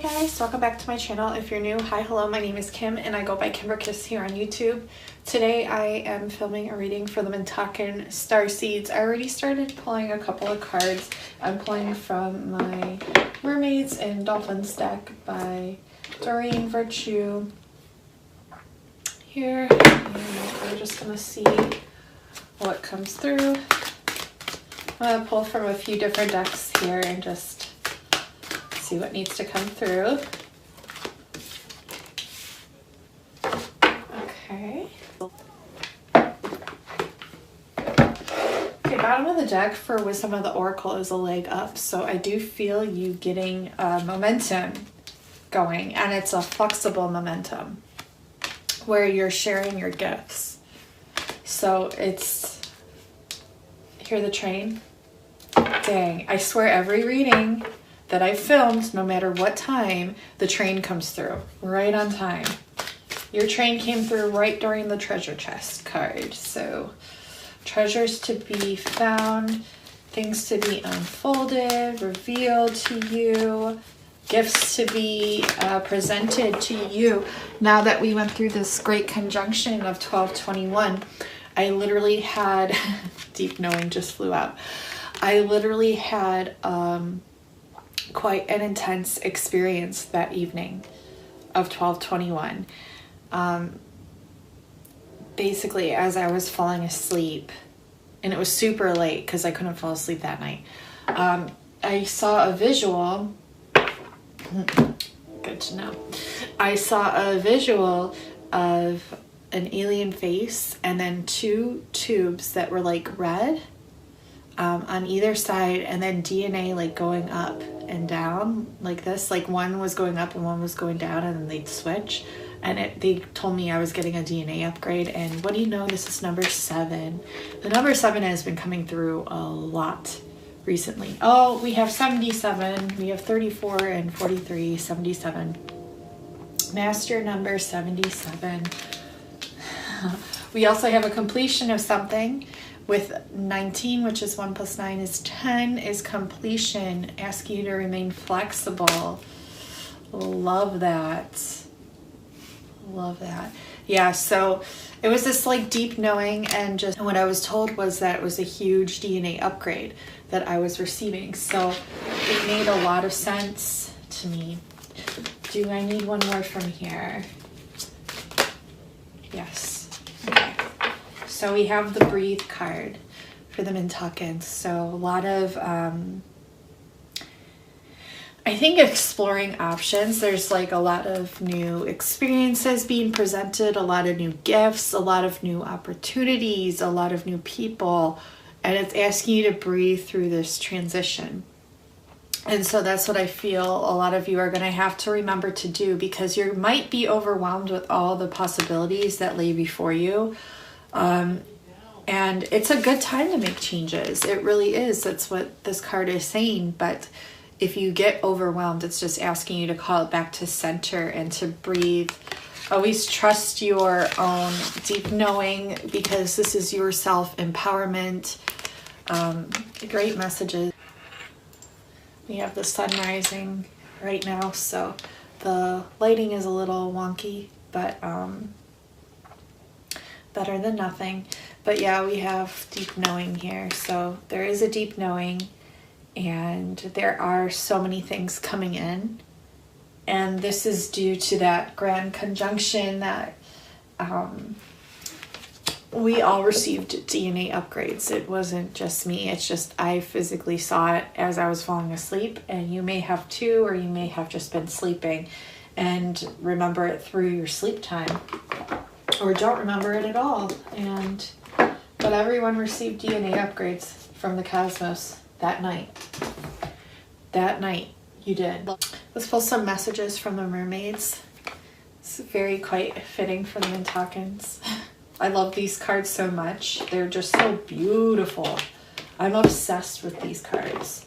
guys, welcome back to my channel. If you're new, hi, hello, my name is Kim and I go by 𝐓𝐀𝐊𝐄 here on YouTube. Today I am filming a reading for the Mintaka Starseeds. I already started pulling a couple of cards. I'm pulling from my Mermaids and Dolphins deck by 𝐘𝐬𝐕𝐄𝐋 here, and we're just going to see what comes through. I'm going to pull from a few different decks here and just see what needs to come through. Okay. Okay, bottom of the deck for Wisdom of the Oracle is a leg up, so I do feel you getting momentum going, and it's a flexible momentum where you're sharing your gifts. So it's, hear the train? Dang, I swear every reading that I filmed, no matter what time, the train comes through right on time. Your train came through right during the treasure chest card. So treasures to be found, things to be unfolded, revealed to you, gifts to be presented to you. Now that we went through this great conjunction of 12/21, I literally had deep knowing just flew out. I literally had quite an intense experience that evening of 12/21. Basically, as I was falling asleep, and it was super late because I couldn't fall asleep that night, I saw a visual. Good to know. I saw a visual of an alien face and then two tubes that were like red on either side, and then DNA like going up and down like this, like one was going up and one was going down, and then they'd switch, and they told me I was getting a DNA upgrade. And what do you know, this is number 7. The number 7 has been coming through a lot recently. Oh, we have 77, we have 34 and 43, 77. Master number 77. We also have a completion of something with 19, which is 1 + 9 is 10, is completion, asking you to remain flexible. Love that. Love that. Yeah, so it was this like deep knowing, and just what I was told was that it was a huge DNA upgrade that I was receiving. So it made a lot of sense to me. Do I need one more from here? Yes. Okay. So we have the Breathe card for the Mintakans. So a lot of, I think, exploring options. There's like a lot of new experiences being presented, a lot of new gifts, a lot of new opportunities, a lot of new people, and it's asking you to breathe through this transition. And so that's what I feel a lot of you are going to have to remember to do, because you might be overwhelmed with all the possibilities that lay before you. And it's a good time to make changes. It really is. That's what this card is saying. But if you get overwhelmed, it's just asking you to call it back to center and to breathe. Always trust your own deep knowing, because this is your self-empowerment. Great messages. We have the sun rising right now, so the lighting is a little wonky, but better than nothing. But yeah, we have deep knowing here. So there is a deep knowing, and there are so many things coming in. And this is due to that grand conjunction that we all received DNA upgrades. It wasn't just me. It's just I physically saw it as I was falling asleep, and you may have too, or you may have just been sleeping and remember it through your sleep time, or don't remember it at all. But everyone received DNA upgrades from the cosmos that night. That night you did. Let's pull some messages from the mermaids. It's very quite fitting for the Mintakans. I love these cards so much. They're just so beautiful. I'm obsessed with these cards.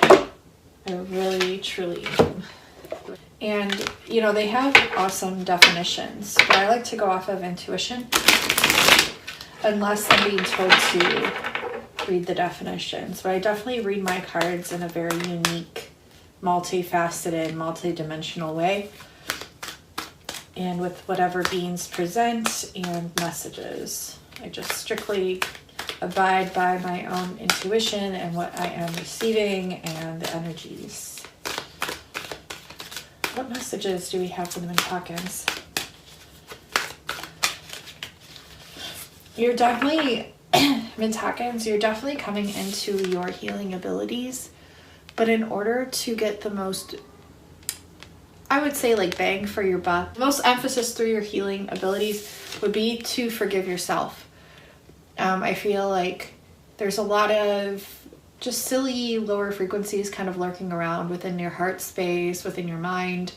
I really, truly am. And, you know, they have awesome definitions, but I like to go off of intuition, unless I'm being told to read the definitions. But I definitely read my cards in a very unique multifaceted, multidimensional way, and with whatever beings present and messages. I just strictly abide by my own intuition and what I am receiving and the energies. What messages do we have for the Mintakans? You're definitely, Mintakans, you're definitely coming into your healing abilities, but in order to get the most, I would say, like, bang for your buck, most emphasis through your healing abilities would be to forgive yourself. I feel like there's a lot of just silly lower frequencies kind of lurking around within your heart space, within your mind,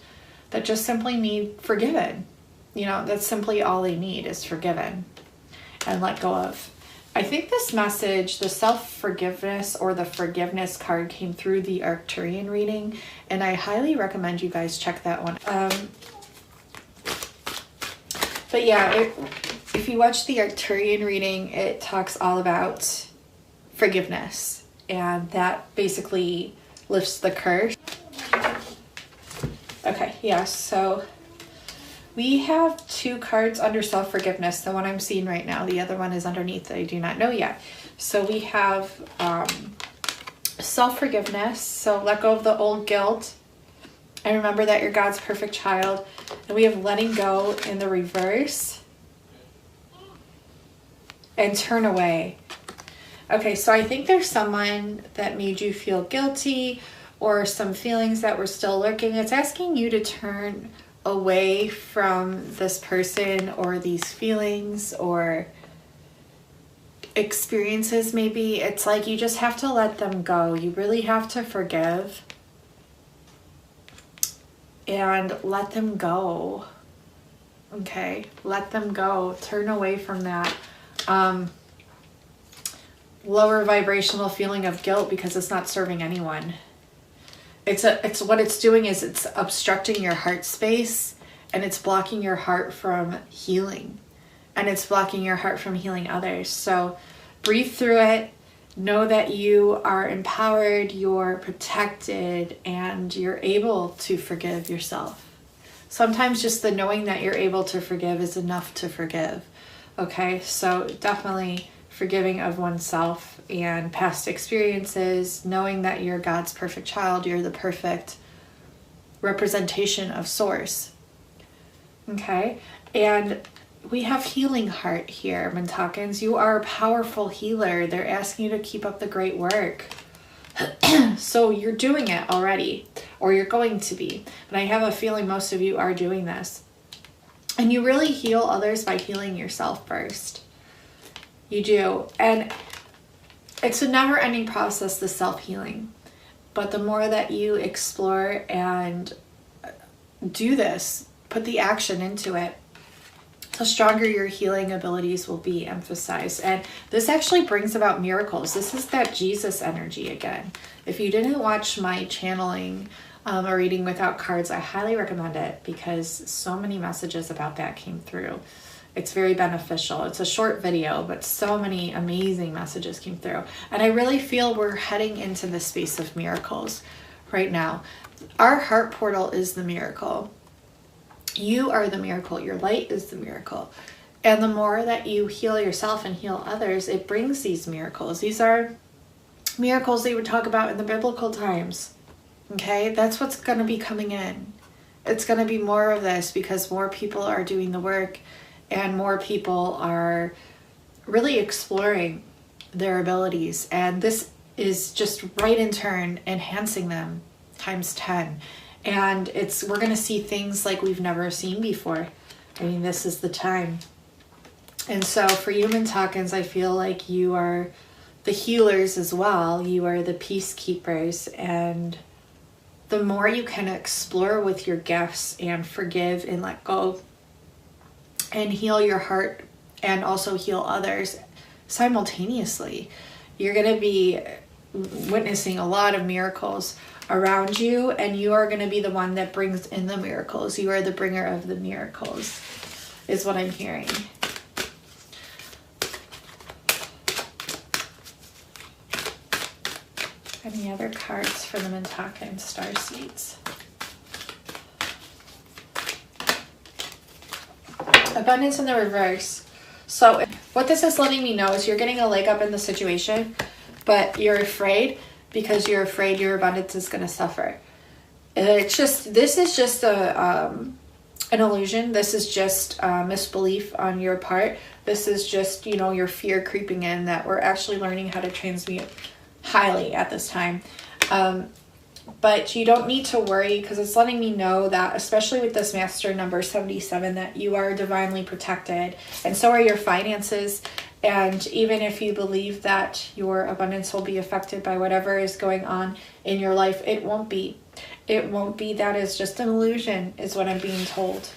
that just simply need forgiven. You know, that's simply all they need is forgiven and let go of. I think this message, the self-forgiveness or the forgiveness card, came through the Arcturian reading, and I highly recommend you guys check that one. But yeah, if you watch the Arcturian reading, it talks all about forgiveness, and that basically lifts the curse. Okay, yeah, so we have 2 cards under self-forgiveness. The one I'm seeing right now, the other one is underneath. I do not know yet. So we have self-forgiveness. So let go of the old guilt and remember that you're God's perfect child. And we have letting go in the reverse and turn away. Okay, so I think there's someone that made you feel guilty or some feelings that were still lurking. It's asking you to turn away from this person or these feelings or experiences. Maybe it's like you just have to let them go. You really have to forgive and let them go. Okay, let them go. Turn away from that lower vibrational feeling of guilt, because it's not serving anyone. It's what it's doing is it's obstructing your heart space, and it's blocking your heart from healing, and it's blocking your heart from healing others. So breathe through it. Know that you are empowered, you're protected, and you're able to forgive yourself. Sometimes just the knowing that you're able to forgive is enough to forgive. Okay, so definitely forgiving of oneself and past experiences, knowing that you're God's perfect child, you're the perfect representation of Source. Okay, and we have healing heart here, Mintakans. You are a powerful healer. They're asking you to keep up the great work. So you're doing it already, or you're going to be. And I have a feeling most of you are doing this. And you really heal others by healing yourself first. You do. And it's a never-ending process, the self-healing. But the more that you explore and do this, put the action into it, the stronger your healing abilities will be emphasized. And this actually brings about miracles. This is that Jesus energy again. If you didn't watch my channeling or reading without cards, I highly recommend it, because so many messages about that came through. It's very beneficial. It's a short video, but so many amazing messages came through. And I really feel we're heading into the space of miracles right now. Our heart portal is the miracle. You are the miracle. Your light is the miracle. And the more that you heal yourself and heal others, it brings these miracles. These are miracles they would talk about in the biblical times. Okay? That's what's going to be coming in. It's going to be more of this, because more people are doing the work and more people are really exploring their abilities. And this is just right in turn enhancing them times 10. And we're going to see things like we've never seen before. I mean, this is the time. And so for you Mintakans, I feel like you are the healers as well. You are the peacekeepers. And the more you can explore with your gifts and forgive and let go and heal your heart and also heal others simultaneously, you're going to be witnessing a lot of miracles around you, and you are going to be the one that brings in the miracles. You are the bringer of the miracles, is what I'm hearing. Any other cards for the Mintaka and Starseeds? Abundance in the reverse. So what this is letting me know is you're getting a leg up in the situation, but you're afraid because you're afraid your abundance is going to suffer. It's just, this is just an illusion. This is just misbelief on your part. This is just, you know, your fear creeping in that we're actually learning how to transmute highly at this time. But you don't need to worry, because it's letting me know that, especially with this master number 77, that you are divinely protected, and so are your finances. And even if you believe that your abundance will be affected by whatever is going on in your life, it won't be. It won't be. That is just an illusion, is what I'm being told.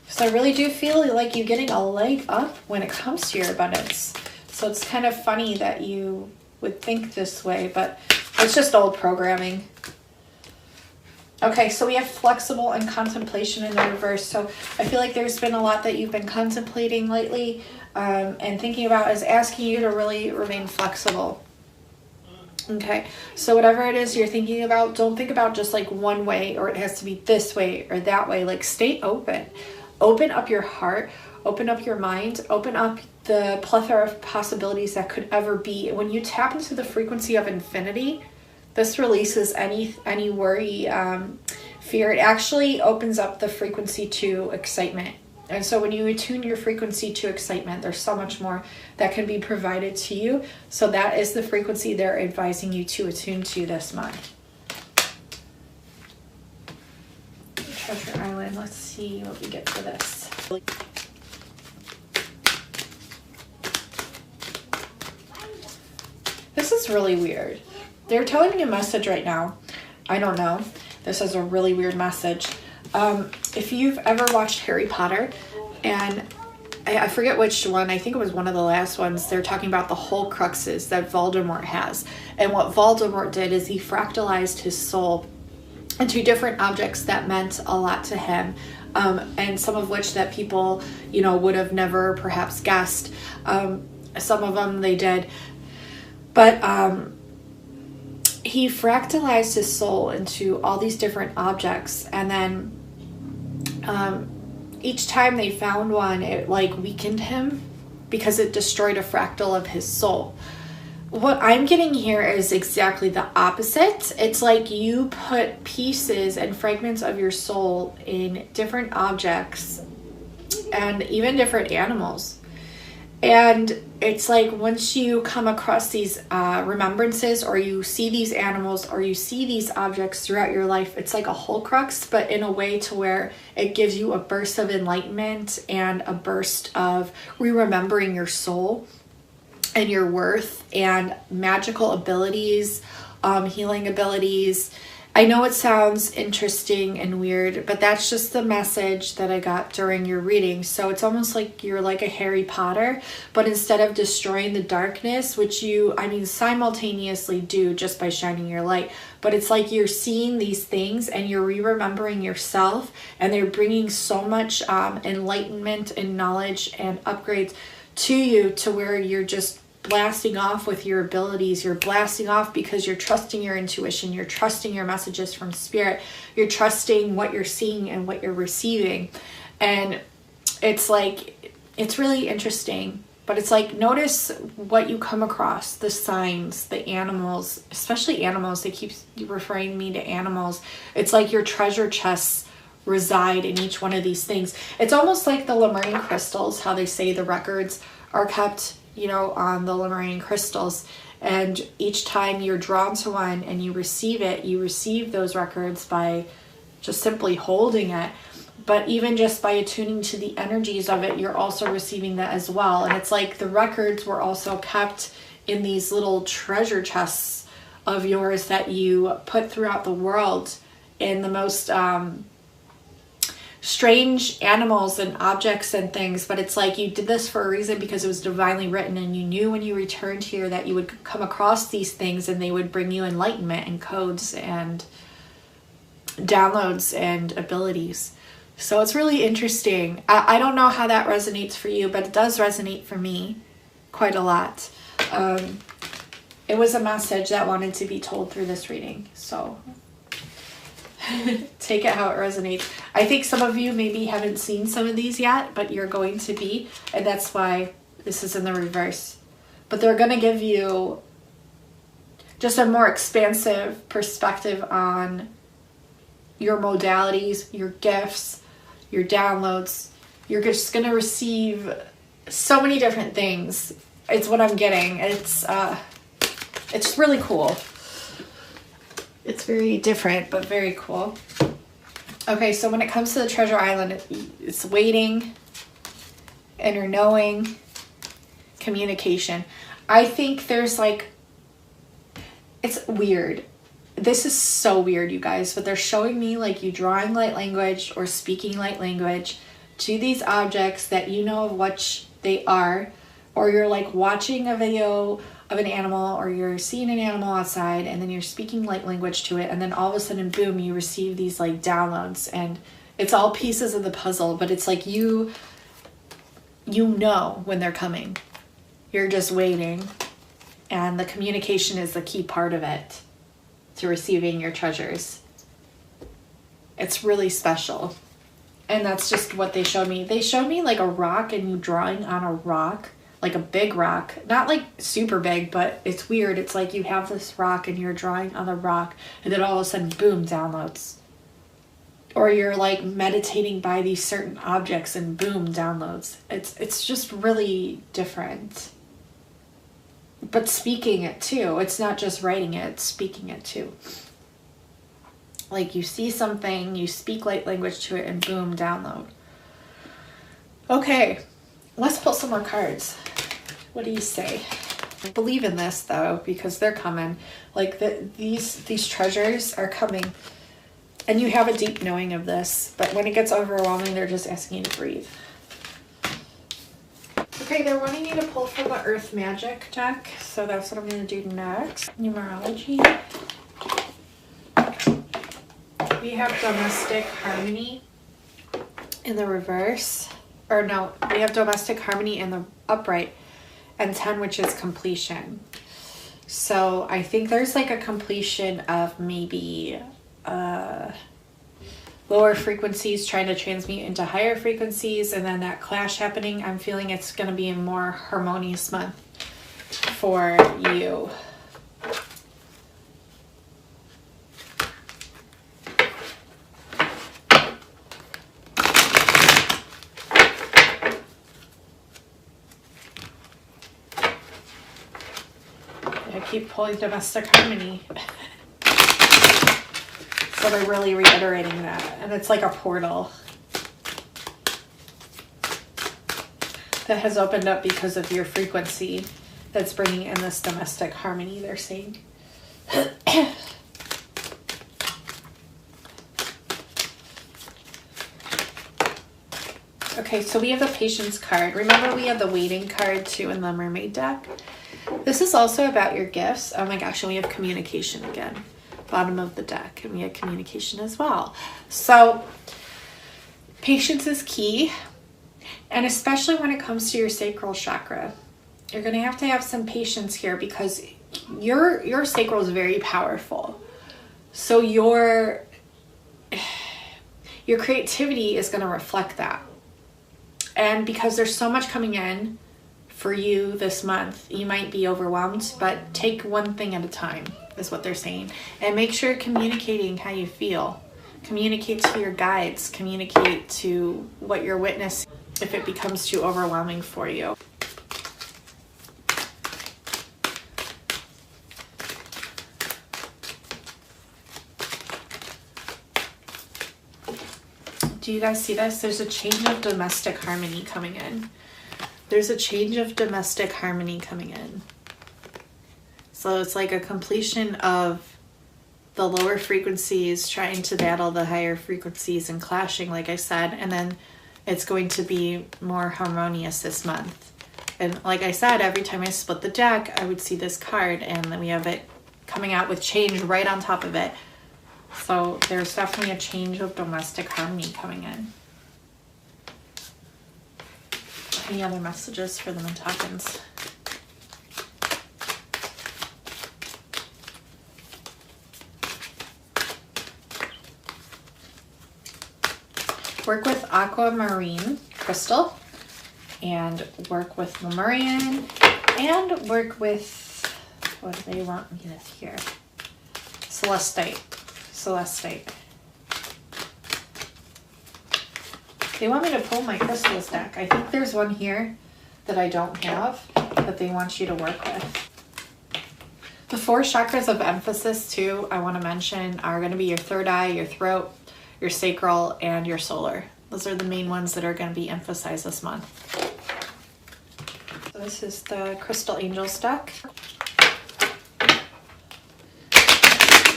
So I really do feel like you're getting a leg up when it comes to your abundance. So it's kind of funny that you would think this way, but it's just old programming. Okay, so we have flexible and contemplation in the reverse. So I feel like there's been a lot that you've been contemplating lately and thinking about, is asking you to really remain flexible. Okay, so whatever it is you're thinking about, don't think about just like one way, or it has to be this way or that way. Like, stay open. Open up your heart. Open up your mind. Open up the plethora of possibilities that could ever be. When you tap into the frequency of infinity, this releases any worry, fear. It actually opens up the frequency to excitement. And so when you attune your frequency to excitement, there's so much more that can be provided to you. So that is the frequency they're advising you to attune to this month. Treasure Island. Let's see what we get for this. This is really weird. They're telling me a message right now. I don't know. This is a really weird message. If you've ever watched Harry Potter, and I forget which one, I think it was one of the last ones, they're talking about the Horcruxes that Voldemort has. And what Voldemort did is he fractalized his soul into different objects that meant a lot to him. And some of which that people, you know, would have never perhaps guessed. Some of them they did. But he fractalized his soul into all these different objects, and then each time they found one, it like weakened him because it destroyed a fractal of his soul. What I'm getting here is exactly the opposite. It's like you put pieces and fragments of your soul in different objects and even different animals. And it's like once you come across these remembrances, or you see these animals, or you see these objects throughout your life, it's like a Horcrux, but in a way to where it gives you a burst of enlightenment and a burst of re-remembering your soul and your worth and magical abilities, healing abilities. I know it sounds interesting and weird, but that's just the message that I got during your reading. So it's almost like you're like a Harry Potter, but instead of destroying the darkness, which you, I mean, simultaneously do just by shining your light, but it's like you're seeing these things and you're re-remembering yourself, and they're bringing so much enlightenment and knowledge and upgrades to you, to where you're just blasting off with your abilities. You're blasting off because you're trusting your intuition, you're trusting your messages from spirit, you're trusting what you're seeing and what you're receiving. And it's like, it's really interesting, but it's like, notice what you come across, the signs, the animals, especially animals. They keep referring me to animals. It's like your treasure chests reside in each one of these things. It's almost like the Lemurian crystals, how they say the records are kept, you know, on the Lemurian crystals, and each time you're drawn to one and you receive it, you receive those records by just simply holding it. But even just by attuning to the energies of it, you're also receiving that as well. And it's like the records were also kept in these little treasure chests of yours that you put throughout the world in the most strange animals and objects and things. But it's like you did this for a reason, because it was divinely written, and you knew when you returned here that you would come across these things and they would bring you enlightenment and codes and downloads and abilities. So it's really interesting. I don't know how that resonates for you, but it does resonate for me quite a lot. it was a message that wanted to be told through this reading. So take it how it resonates. I think some of you maybe haven't seen some of these yet, but you're going to be, and that's why this is in the reverse. But they're going to give you just a more expansive perspective on your modalities, your gifts, your downloads. You're just going to receive so many different things. It's what I'm getting. It's really cool. It's very different, but very cool. Okay, so when it comes to the treasure island, it's waiting, inner knowing, communication. I think there's like, it's weird. This is so weird, you guys, but they're showing me like you drawing light language or speaking light language to these objects that you know of what they are, or you're like watching a video of an animal, or you're seeing an animal outside and then you're speaking light language to it, and then all of a sudden, boom, you receive these like downloads, and it's all pieces of the puzzle, but it's like you know when they're coming. You're just waiting, and the communication is the key part of it to receiving your treasures. It's really special. And that's just what they showed me. They showed me like a rock and you drawing on a rock, like a big rock, not like super big, but it's weird. It's like you have this rock and you're drawing on the rock, and then all of a sudden, boom, downloads. Or you're like meditating by these certain objects and boom, downloads. It's just really different. But speaking it too. It's not just writing it, it's speaking it too. Like you see something, you speak light language to it, and boom, download. Okay, let's pull some more cards. What do you say? I believe in this though, because they're coming. Like these treasures are coming, and you have a deep knowing of this, but when it gets overwhelming, they're just asking you to breathe. Okay, they're wanting you to pull from the Earth Magic deck, so that's what I'm going to do next. Numerology. We have Domestic Harmony in the reverse. Or no, we have Domestic Harmony in the upright, and 10, which is completion. So I think there's like a completion of maybe lower frequencies trying to transmute into higher frequencies, and then that clash happening. I'm feeling it's going to be a more harmonious month for you. I keep pulling Domestic Harmony. So they're really reiterating that. And it's like a portal that has opened up because of your frequency that's bringing in this domestic harmony, they're saying. Okay, so we have the Patience card. Remember we have the Waiting card too in the Mermaid deck? This is also about your gifts. Oh my gosh, and we have Communication again. Bottom of the deck, and we have Communication as well. So patience is key, and especially when it comes to your sacral chakra, you're going to have some patience here, because your sacral is very powerful. So your creativity is going to reflect that, and because there's so much coming in for you this month, you might be overwhelmed, but take one thing at a time is what they're saying. And make sure you're communicating how you feel. Communicate to your guides. Communicate to what you're witnessing if it becomes too overwhelming for you. Do you guys see this? There's a change of domestic harmony coming in. There's a change of domestic harmony coming in. So it's like a completion of the lower frequencies trying to battle the higher frequencies and clashing, like I said, and then it's going to be more harmonious this month. And like I said, every time I split the deck, I would see this card, and then we have it coming out with change right on top of it. So there's definitely a change of domestic harmony coming in. Any other messages for the Mintakans? work with aquamarine crystal, and work with Lemurian, and work with, what do they want me with here? Celestite. They want me to pull my crystals deck. I think there's one here that I don't have that they want you to work with. The 4 chakras of emphasis too, I want to mention, are going to be your third eye, your throat, your sacral, and your solar. Those are the main ones that are going to be emphasized this month. So this is the Crystal Angels deck.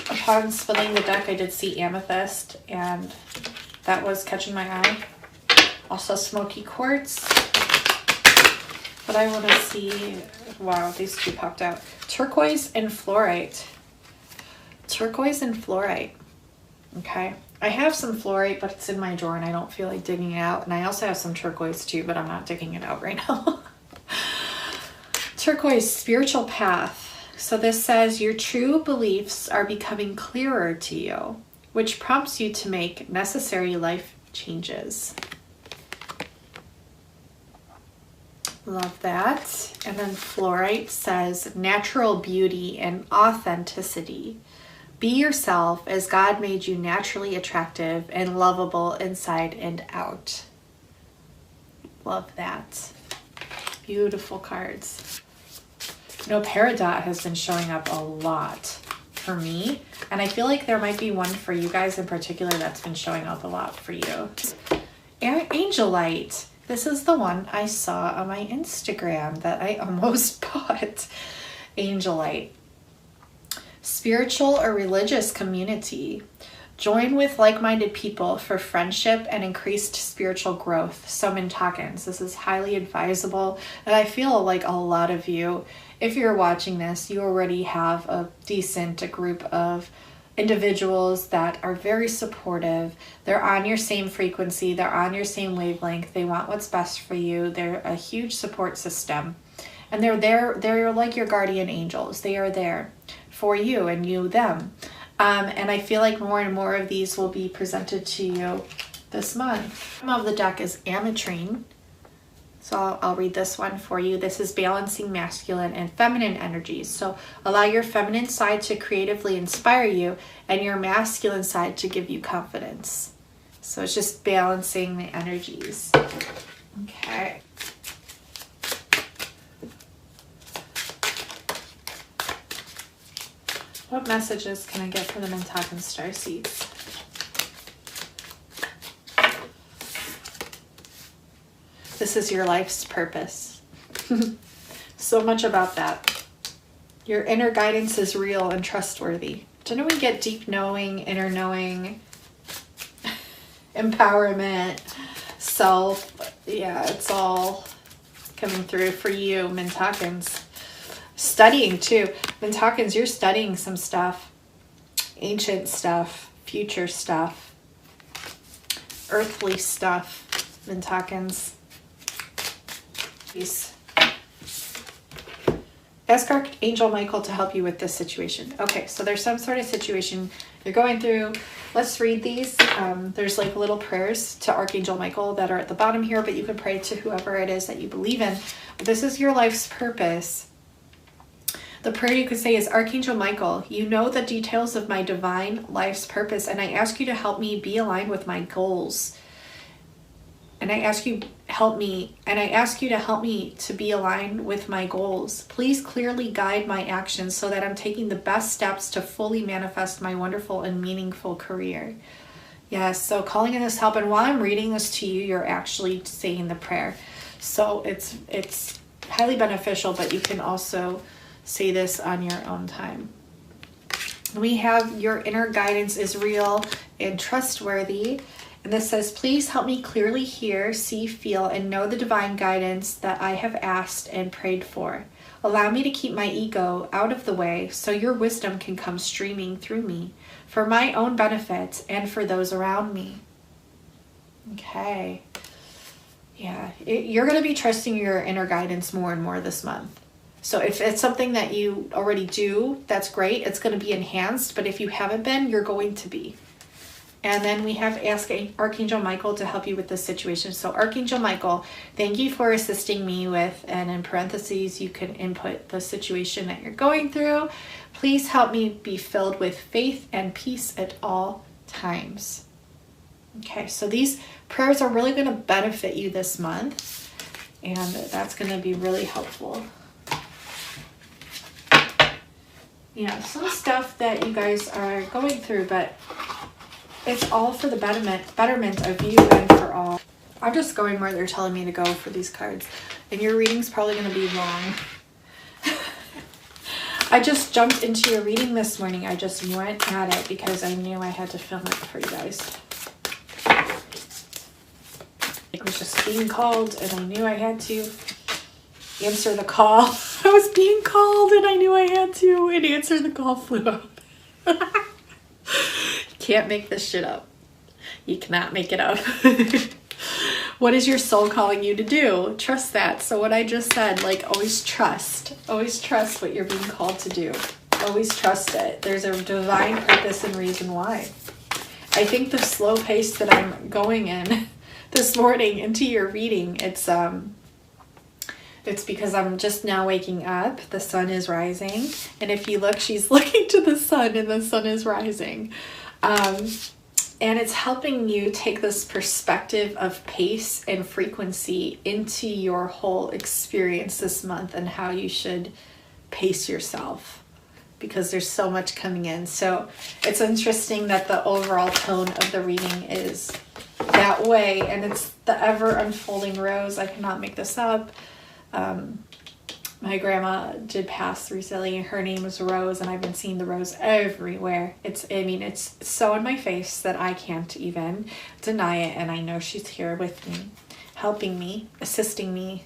Upon spinning the deck, I did see amethyst, and that was catching my eye. Also smoky quartz. But I want to see, wow, these 2 popped out. Turquoise and fluorite. Turquoise and fluorite. Okay. I have some fluorite, but it's in my drawer and I don't feel like digging it out. And I also have some turquoise too, but I'm not digging it out right now. Turquoise, spiritual path. So this says your true beliefs are becoming clearer to you, which prompts you to make necessary life changes. Love that. And then fluorite says natural beauty and authenticity. Be yourself as God made you naturally attractive and lovable inside and out. Love that. Beautiful cards. You know, Peridot has been showing up a lot for me, and I feel like there might be one for you guys in particular that's been showing up a lot for you. And Angelite. This is the one I saw on my Instagram that I almost bought. Angelite. Spiritual or religious community. Join with like-minded people for friendship and increased spiritual growth. So Mintakans, this is highly advisable. And I feel like a lot of you, if you're watching this, you already have a decent group of individuals that are very supportive. They're on your same frequency. They're on your same wavelength. They want what's best for you. They're a huge support system. And they're there. They're like your guardian angels. They are there for you and you them. And I feel like more and more of these will be presented to you this month. The name of the deck is Ametrine. So I'll read this one for you. This is balancing masculine and feminine energies. So allow your feminine side to creatively inspire you and your masculine side to give you confidence. So it's just balancing the energies. Okay. What messages can I get from the Mintaka Starseeds? This is your life's purpose. So much about that. Your inner guidance is real and trustworthy. Didn't we get deep knowing, inner knowing, empowerment, self? Yeah, it's all coming through for you, Mintakans. Studying too. Mintakans, you're studying some stuff. Ancient stuff, future stuff, earthly stuff, Mintakans. Please. Ask Archangel Michael to help you with this situation. Okay, so there's some sort of situation you're going through. Let's read these. There's like little prayers to Archangel Michael that are at the bottom here, but you can pray to whoever it is that you believe in. This is your life's purpose. The prayer you could say is, Archangel Michael, you know the details of my divine life's purpose, and I ask you to help me be aligned with my goals. And I ask you to help me to be aligned with my goals. Please clearly guide my actions so that I'm taking the best steps to fully manifest my wonderful and meaningful career. Yes, so calling in this help, and while I'm reading this to you, you're actually saying the prayer. So it's highly beneficial, but you can also say this on your own time. We have your inner guidance is real and trustworthy. And this says, please help me clearly hear, see, feel, and know the divine guidance that I have asked and prayed for. Allow me to keep my ego out of the way so your wisdom can come streaming through me for my own benefit and for those around me. Okay. Yeah, you're going to be trusting your inner guidance more and more this month. So if it's something that you already do, that's great. It's going to be enhanced. But if you haven't been, you're going to be. And then we have ask Archangel Michael to help you with this situation. So Archangel Michael, thank you for assisting me with, and in parentheses, you can input the situation that you're going through. Please help me be filled with faith and peace at all times. Okay, so these prayers are really going to benefit you this month, and that's going to be really helpful. Yeah, some stuff that you guys are going through, but it's all for the betterment of you and for all. I'm just going where they're telling me to go for these cards. And your reading's probably going to be long. I just jumped into your reading this morning. I just went at it because I knew I had to film it for you guys. It was just being called and I knew I had to answer the call. I was being called and I knew I had to, and answer the call flew up. Can't make this shit up. You cannot make it up. What is your soul calling you to do? Trust that. So what I just said, like, always trust what you're being called to do. Always trust it. There's a divine purpose and reason why. I think the slow pace that I'm going in this morning into your reading, it's because I'm just now waking up. The sun is rising. And if you look, she's looking to the sun and the sun is rising. And it's helping you take this perspective of pace and frequency into your whole experience this month and how you should pace yourself, because there's so much coming in. So it's interesting that the overall tone of the reading is that way, and it's the ever unfolding rose. I cannot make this up. My grandma did pass recently. Her name was Rose, and I've been seeing the rose everywhere. It's so in my face that I can't even deny it, and I know she's here with me, helping me, assisting me,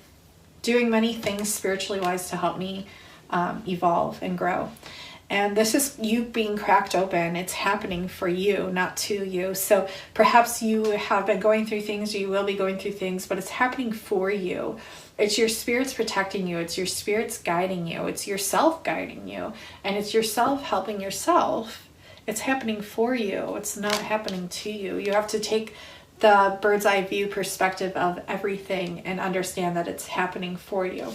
doing many things spiritually wise to help me evolve and grow. And this is you being cracked open. It's happening for you, not to you. So perhaps you have been going through things, or you will be going through things, but it's happening for you. It's your spirits protecting you. It's your spirits guiding you. It's yourself guiding you. And it's yourself helping yourself. It's happening for you. It's not happening to you. You have to take the bird's eye view perspective of everything and understand that it's happening for you.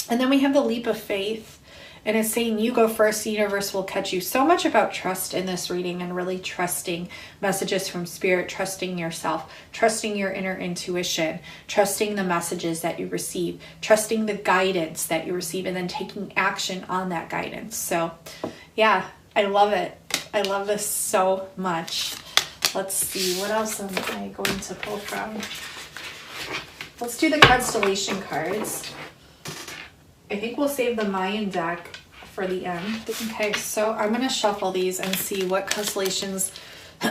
And then we have the leap of faith. And it's saying you go first, the universe will catch you. So much about trust in this reading, and really trusting messages from spirit, trusting yourself, trusting your inner intuition, trusting the messages that you receive, trusting the guidance that you receive, and then taking action on that guidance. So yeah, I love it. I love this so much. Let's see, what else am I going to pull from? Let's do the constellation cards. I think we'll save the Mayan deck for the end. Okay, so I'm going to shuffle these and see what constellations the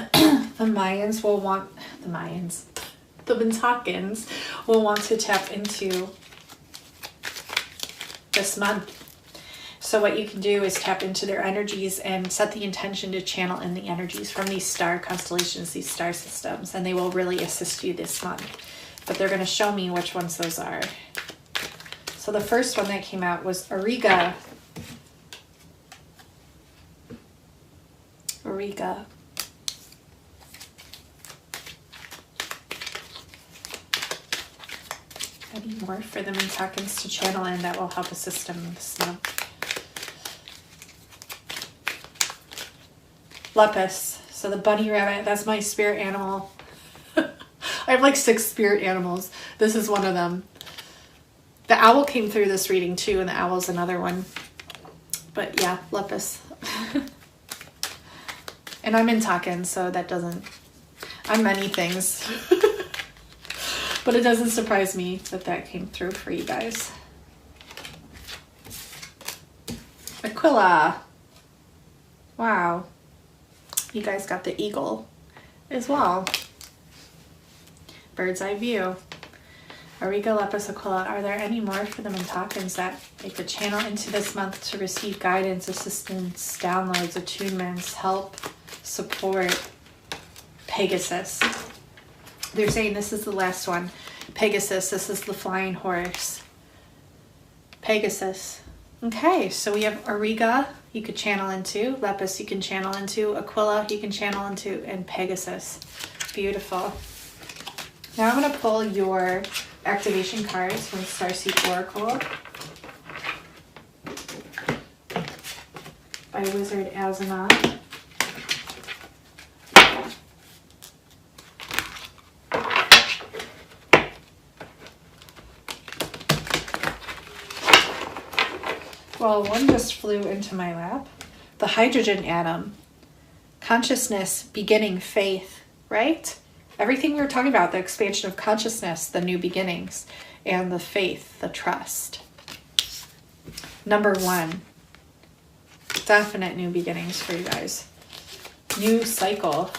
Mayans will want, the Mintakans will want to tap into this month. So what you can do is tap into their energies and set the intention to channel in the energies from these star constellations, these star systems, and they will really assist you this month. But they're going to show me which ones those are. So the first one that came out was Auriga. Auriga. Any more for the Mintakans to channel in that will help assist them this month? Lepus. So the bunny rabbit, that's my spirit animal. I have like 6 spirit animals. This is one of them. The owl came through this reading too, and the owl's another one. But yeah, Lepus. And I'm Mintakan, so that doesn't... I'm many things. But it doesn't surprise me that that came through for you guys. Aquila. Wow. You guys got the eagle as well. Bird's eye view. Auriga, Lepus, Aquila. Are there any more for the Mintakans that they could channel into this month to receive guidance, assistance, downloads, attunements, help, support? Pegasus. They're saying this is the last one. Pegasus. This is the flying horse. Pegasus. Okay, so we have Auriga, you could channel into, Lepus you can channel into, Aquila you can channel into, and Pegasus. Beautiful. Now I'm going to pull your activation cards from Starseed Oracle by Wizard Azanon. Well, one just flew into my lap. The hydrogen atom. Consciousness, beginning, faith, right? Everything we were talking about, the expansion of consciousness, the new beginnings, and the faith, the trust. Number 1. Definite new beginnings for you guys. New cycle.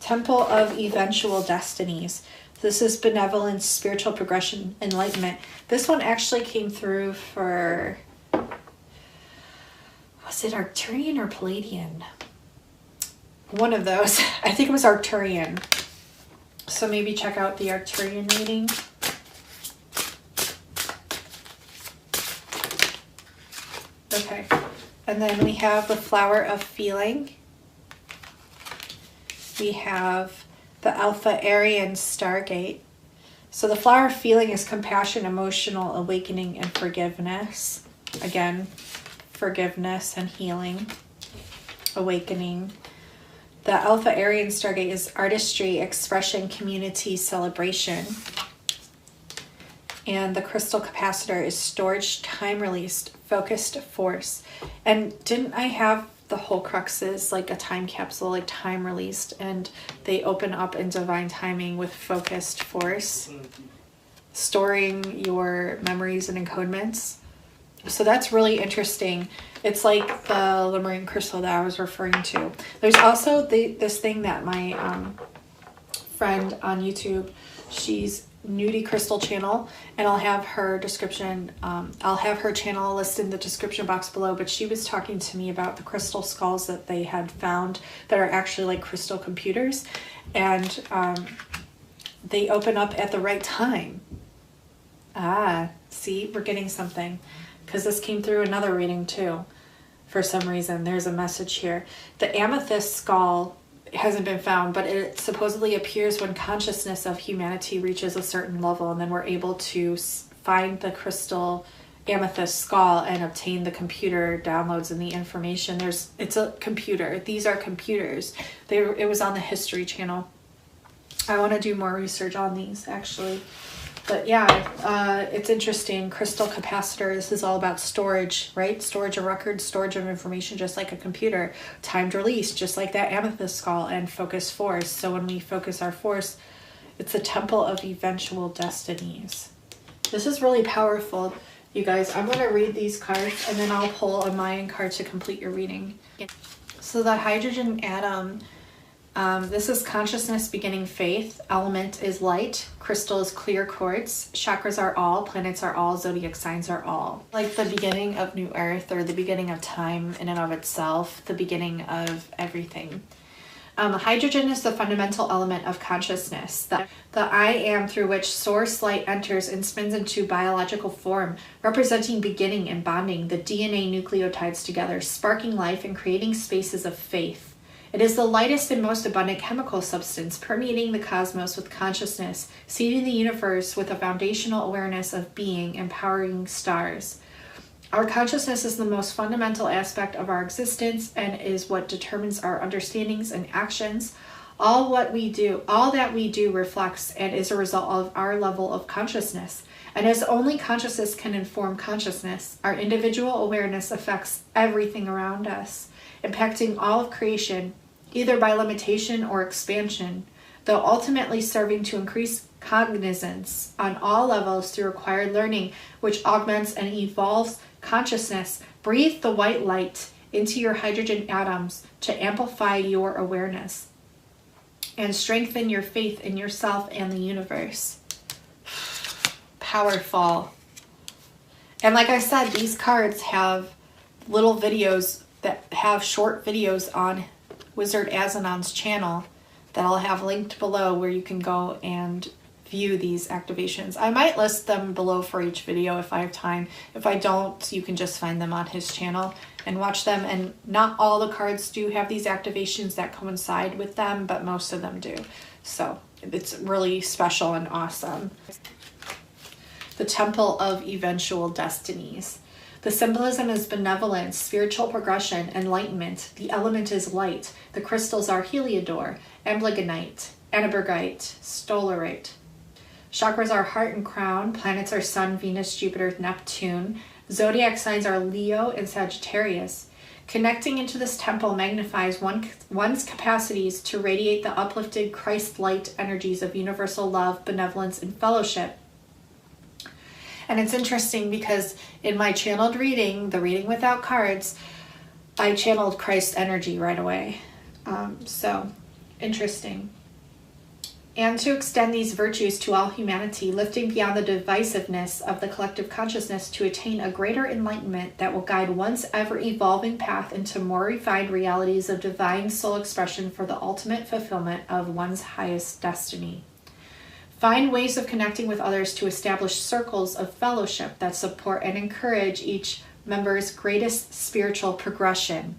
Temple of eventual destinies. This is benevolence, spiritual progression, enlightenment. This one actually came through for, was it Arcturian or Palladian? One of those. I think it was Arcturian. So maybe check out the Arcturian reading. Okay. And then we have the flower of feeling. We have the 𝐓𝐀𝐊𝐿 Stargate. So the flower of feeling is compassion, emotional awakening, and forgiveness. Again, forgiveness and healing, awakening. The 𝐓𝐀𝐊𝐿 Stargate is artistry, expression, community, celebration. And the crystal capacitor is storage, time released, focused force. And didn't I have the whole cruxes like a time capsule, like time released, and they open up in divine timing with focused force, storing your memories and encodements. So that's really interesting. It's like the Lemurian crystal that I was referring to. There's also this thing that my friend on YouTube, she's Nudie Crystal channel, and I'll have her description, I'll have her channel listed in the description box below, but she was talking to me about the crystal skulls that they had found that are actually like crystal computers, and they open up at the right time. Ah, see, we're getting something, because this came through another reading too. For some reason, there's a message here. The amethyst skull hasn't been found, but it supposedly appears when consciousness of humanity reaches a certain level, and then we're able to find the crystal amethyst skull and obtain the computer downloads and the information. It's a computer. These are computers. It was on the History Channel. I want to do more research on these actually. But yeah, it's interesting. Crystal capacitor, this is all about storage, right? Storage of records, storage of information, just like a computer. Timed release, just like that amethyst skull, and focus force. So when we focus our force, it's a temple of eventual destinies. This is really powerful, you guys. I'm going to read these cards, and then I'll pull a Mayan card to complete your reading. So the hydrogen atom, this is consciousness, beginning, faith. Element is light. Crystal is clear quartz. Chakras are all. Planets are all. Zodiac signs are all. Like the beginning of New Earth, or the beginning of time in and of itself. The beginning of everything. Hydrogen is the fundamental element of consciousness. The I am through which source light enters and spins into biological form, representing beginning and bonding the DNA nucleotides together, sparking life and creating spaces of faith. It is the lightest and most abundant chemical substance, permeating the cosmos with consciousness, seeding the universe with a foundational awareness of being, empowering stars. Our consciousness is the most fundamental aspect of our existence and is what determines our understandings and actions. All that we do reflects and is a result of our level of consciousness. And as only consciousness can inform consciousness, our individual awareness affects everything around us, impacting all of creation, either by limitation or expansion, though ultimately serving to increase cognizance on all levels through acquired learning, which augments and evolves consciousness. Breathe the white light into your hydrogen atoms to amplify your awareness and strengthen your faith in yourself and the universe. Powerful. And like I said, these cards have little videos that have short videos on Wizard Azanon's channel that I'll have linked below, where you can go and view these activations. I might list them below for each video if I have time. If I don't, you can just find them on his channel and watch them. And not all the cards do have these activations that coincide with them, but most of them do. So it's really special and awesome. The Temple of Eventual Destinies. The symbolism is benevolence, spiritual progression, enlightenment. The element is light. The crystals are heliodor, amblygonite, annabergite, stolorite. Chakras are heart and crown. Planets are Sun, Venus, Jupiter, Neptune. Zodiac signs are Leo and Sagittarius. Connecting into this temple magnifies one's capacities to radiate the uplifted Christ-light energies of universal love, benevolence, and fellowship. And it's interesting because in my channeled reading, the reading without cards, I channeled Christ energy right away. So interesting. And to extend these virtues to all humanity, lifting beyond the divisiveness of the collective consciousness to attain a greater enlightenment that will guide one's ever-evolving path into more refined realities of divine soul expression for the ultimate fulfillment of one's highest destiny. Find ways of connecting with others to establish circles of fellowship that support and encourage each member's greatest spiritual progression.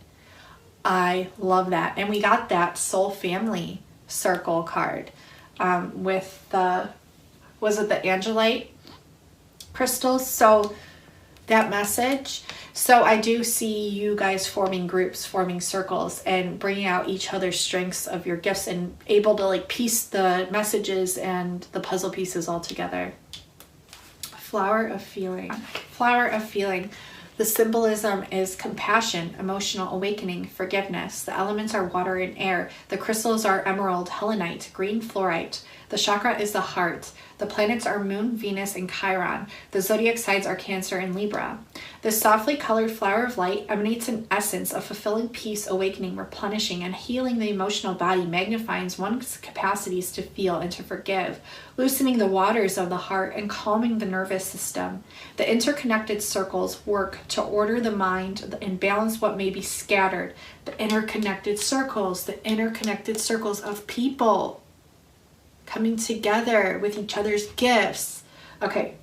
I love that. And we got that soul family circle card. With the, was it the Angelite crystals? So that message. So I do see you guys forming groups, forming circles, and bringing out each other's strengths of your gifts and able to like piece the messages and the puzzle pieces all together. Flower of Feeling. Flower of Feeling. The symbolism is compassion, emotional awakening, forgiveness. The elements are water and air. The crystals are emerald, helenite, green fluorite. The chakra is the heart. The planets are Moon, Venus, and Chiron. The zodiac signs are Cancer and Libra. This softly colored flower of light emanates an essence of fulfilling peace, awakening, replenishing, and healing the emotional body, magnifying one's capacities to feel and to forgive, loosening the waters of the heart, and calming the nervous system. The interconnected circles work to order the mind and balance what may be scattered. The interconnected circles of people coming together with each other's gifts. Okay.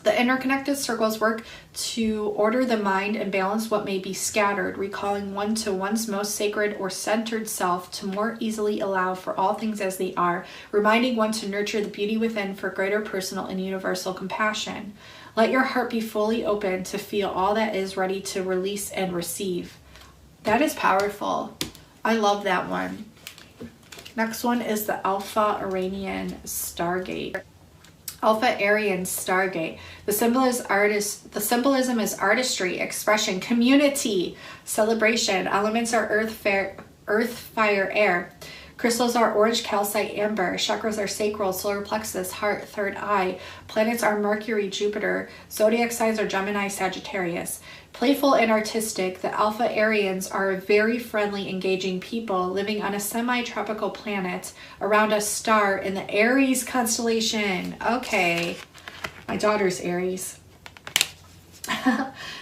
The interconnected circles work to order the mind and balance what may be scattered, recalling one to one's most sacred or centered self to more easily allow for all things as they are, reminding one to nurture the beauty within for greater personal and universal compassion. Let your heart be fully open to feel all that is ready to release and receive. That is powerful. I love that one. Next one is the 𝐓𝐀𝐊𝐴 Stargate. 𝐓𝐀𝐊𝐴 Stargate. The symbolism is artistry, expression, community, celebration. Elements are earth, fire, air. Crystals are orange, calcite, amber. Chakras are sacral, solar plexus, heart, third eye. Planets are Mercury, Jupiter. Zodiac signs are Gemini, Sagittarius. Playful and artistic, the 𝐓𝐀𝐊𝐴ans are very friendly, engaging people living on a semi-tropical planet around a star in the Aries constellation. Okay, my daughter's Aries.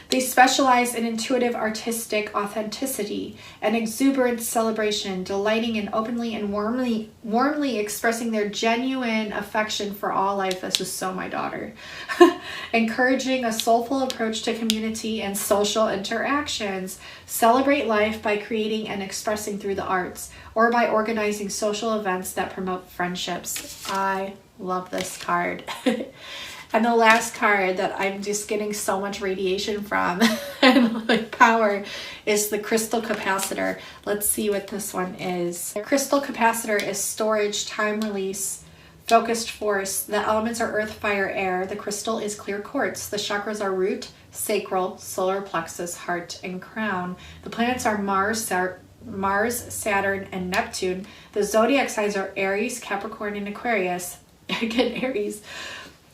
They specialize in intuitive artistic authenticity and exuberant celebration, delighting in openly and warmly expressing their genuine affection for all life. This is so my daughter. Encouraging a soulful approach to community and social interactions. Celebrate life by creating and expressing through the arts or by organizing social events that promote friendships. I love this card. And the last card that I'm just getting so much radiation from and like power is the crystal capacitor. Let's see what this one is. The crystal capacitor is storage, time release, focused force. The elements are earth, fire, air. The crystal is clear quartz. The chakras are root, sacral, solar plexus, heart, and crown. The planets are Mars, Saturn, and Neptune. The zodiac signs are Aries, Capricorn, and Aquarius. Again, Aries.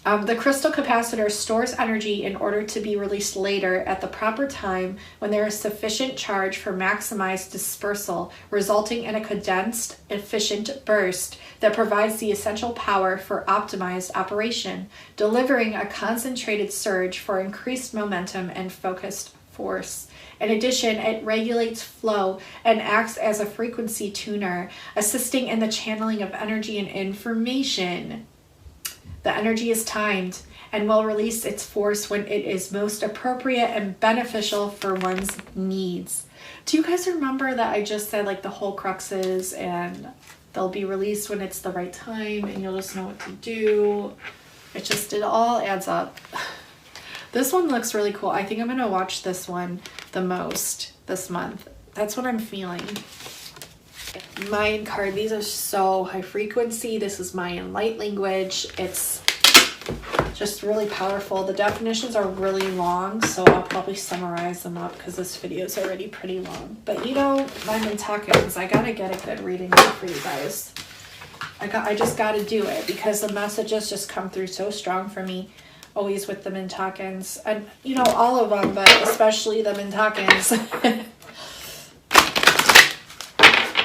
The crystal capacitor stores energy in order to be released later at the proper time when there is sufficient charge for maximized dispersal, resulting in a condensed, efficient burst that provides the essential power for optimized operation, delivering a concentrated surge for increased momentum and focused force. In addition, it regulates flow and acts as a frequency tuner, assisting in the channeling of energy and information. The energy is timed and will release its force when it is most appropriate and beneficial for one's needs. Do you guys remember that I just said like the whole cruxes, and they'll be released when it's the right time and you'll just know what to do? It all adds up. This one looks really cool. I think I'm going to watch this one the most this month. That's what I'm feeling. Mayan card. These are so high frequency. This is Mayan light language. It's just really powerful. The definitions are really long, so I'll probably summarize them up because this video is already pretty long. But you know, my Mintakans, I gotta get a good reading for you guys. I just gotta do it because the messages just come through so strong for me, always with the Mintakans. And you know, all of them, but especially the Mintakans.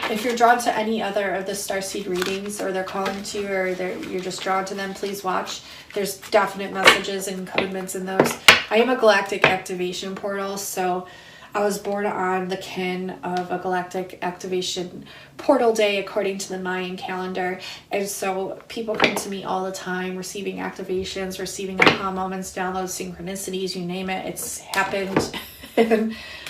If you're drawn to any other of the Starseed readings, or they're calling to you, or you're just drawn to them, please watch. There's definite messages and encodements in those. I am a galactic activation portal, so I was born on the kin of a galactic activation portal day according to the Mayan calendar. And so people come to me all the time receiving activations, receiving aha moments, downloads, synchronicities, you name it. It's happened.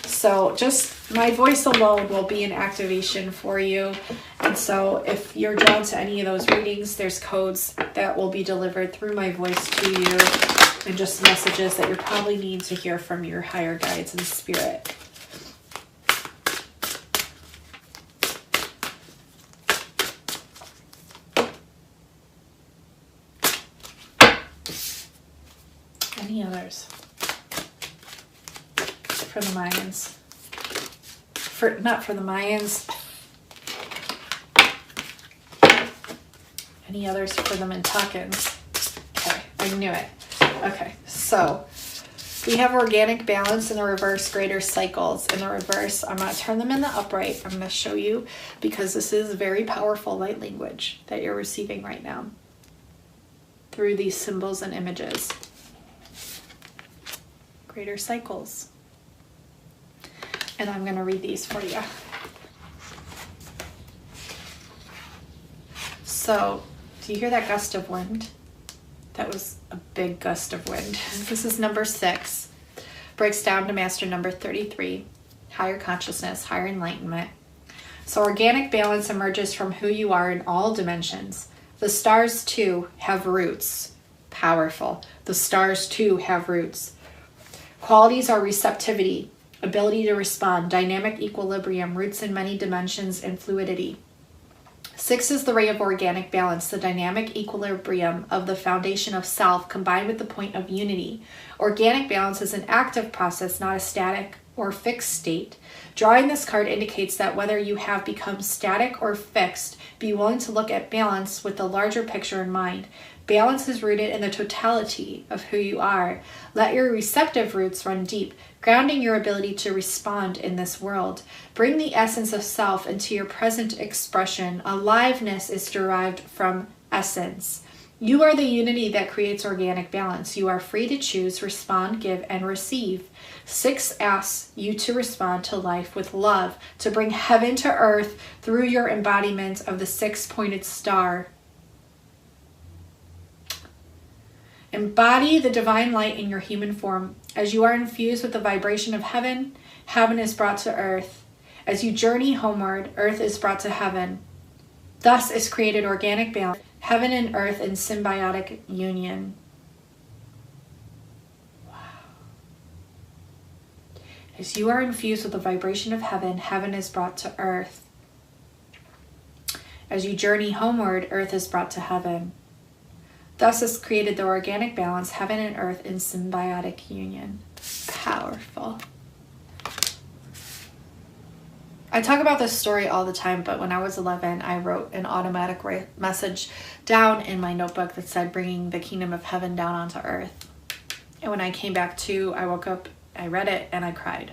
So just my voice alone will be an activation for you. And so if you're drawn to any of those readings, there's codes that will be delivered through my voice to you, and just messages that you probably need to hear from your higher guides and spirit. Any others? For the Mayans. Not for the Mayans. Any others for the Mintakans? Okay, I knew it. Okay, so we have organic balance in the reverse, greater cycles in the reverse. I'm going to turn them in the upright. I'm going to show you because this is very powerful light language that you're receiving right now through these symbols and images. Greater cycles. And I'm going to read these for you. So, do you hear that gust of wind? That was a big gust of wind. This is number 6. Breaks down to master number 33. Higher consciousness, higher enlightenment. So organic balance emerges from who you are in all dimensions. The stars too have roots. Powerful. The stars too have roots. Qualities are receptivity, ability to respond, dynamic equilibrium, roots in many dimensions, and fluidity. 6 is the ray of organic balance, the dynamic equilibrium of the foundation of self combined with the point of unity. Organic balance is an active process, not a static or fixed state. Drawing this card indicates that whether you have become static or fixed, be willing to look at balance with the larger picture in mind. Balance is rooted in the totality of who you are. Let your receptive roots run deep, grounding your ability to respond in this world. Bring the essence of self into your present expression. Aliveness is derived from essence. You are the unity that creates organic balance. You are free to choose, respond, give, and receive. 6 asks you to respond to life with love, to bring heaven to earth through your embodiment of the 6-pointed star. Embody the divine light in your human form. As you are infused with the vibration of heaven, heaven is brought to earth. As you journey homeward, earth is brought to heaven. Thus is created organic balance, heaven and earth in symbiotic union. Wow. As you are infused with the vibration of heaven, heaven is brought to earth. As you journey homeward, earth is brought to heaven. Thus is created the organic balance, heaven and earth in symbiotic union. Powerful. I talk about this story all the time, but when I was 11, I wrote an automatic message down in my notebook that said, bringing the kingdom of heaven down onto earth. And when I came back to, I woke up, I read it, and I cried.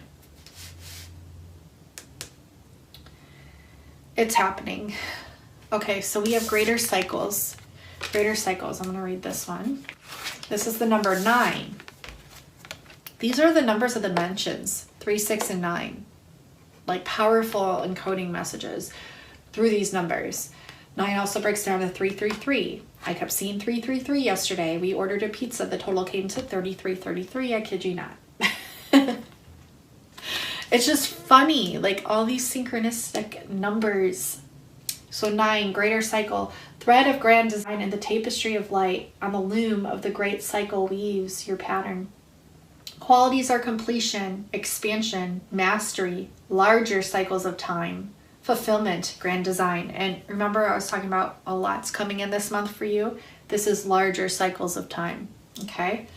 It's happening. Okay, so we have greater cycles. Greater cycles. I'm going to read this one. This is the number 9. These are the numbers of the dimensions, 3, 6, and 9. Like powerful encoding messages through these numbers. 9 also breaks down to 333. I kept seeing 333 yesterday. We ordered a pizza. The total came to 3333. I kid you not. It's just funny, like all these synchronistic numbers. So 9, greater cycle, thread of grand design in the tapestry of light. On the loom of the great cycle weaves your pattern. Qualities are completion, expansion, mastery, larger cycles of time, fulfillment, grand design. And remember, I was talking about a lot's coming in this month for you. This is larger cycles of time, okay?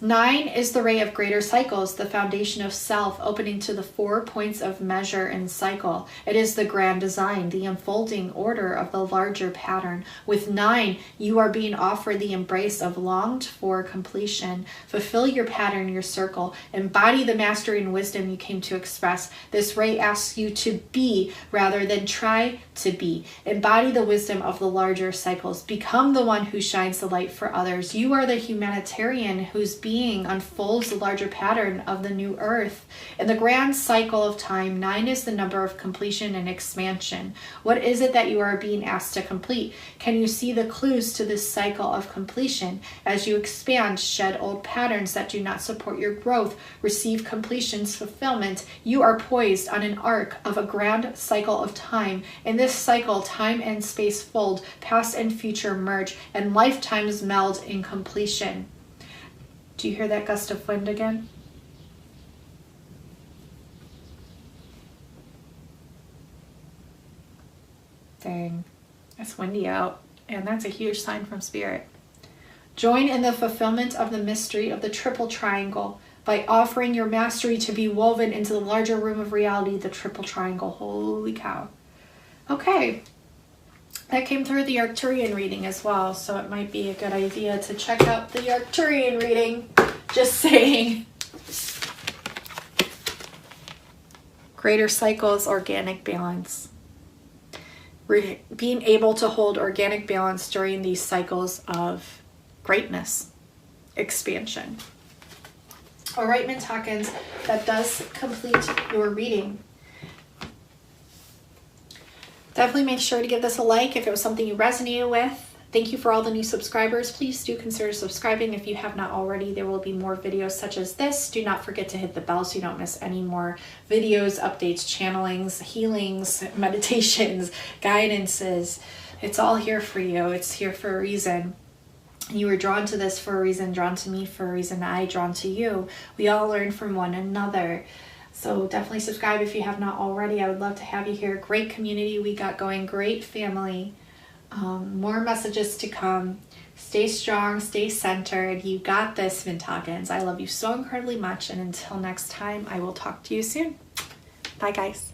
9 is the ray of greater cycles, the foundation of self, opening to the 4 points of measure and cycle. It is the grand design, the unfolding order of the larger pattern. With 9, you are being offered the embrace of longed for completion. Fulfill your pattern, your circle. Embody the mastery and wisdom you came to express. This ray asks you to be rather than try to be. Embody the wisdom of the larger cycles. Become the one who shines the light for others. You are the humanitarian whose being unfolds the larger pattern of the new earth. In the grand cycle of time, 9 is the number of completion and expansion. What is it that you are being asked to complete? Can you see the clues to this cycle of completion? As you expand, shed old patterns that do not support your growth, receive completion's fulfillment. You are poised on an arc of a grand cycle of time. In this cycle, time and space fold, past and future merge, and lifetimes meld in completion. Do you hear that gust of wind again? Dang, it's windy out, and that's a huge sign from Spirit. Join in the fulfillment of the mystery of the triple triangle by offering your mastery to be woven into the larger room of reality, the triple triangle. Holy cow. Okay. That came through the Arcturian reading as well, so it might be a good idea to check out the Arcturian reading. Just saying. Greater cycles, organic balance. Being able to hold organic balance during these cycles of greatness, expansion. All right, Mintakans, that does complete your reading. Definitely make sure to give this a like if it was something you resonated with. Thank you for all the new subscribers. Please do consider subscribing if you have not already. There will be more videos such as this. Do not forget to hit the bell so you don't miss any more videos, updates, channelings, healings, meditations, guidances. It's all here for you. It's here for a reason. You were drawn to this for a reason, drawn to me for a reason, I drawn to you. We all learn from one another. So definitely subscribe if you have not already. I would love to have you here. Great community we got going, great family. More messages to come. Stay strong, stay centered. You got this, Mintakans. I love you so incredibly much. And until next time, I will talk to you soon. Bye, guys.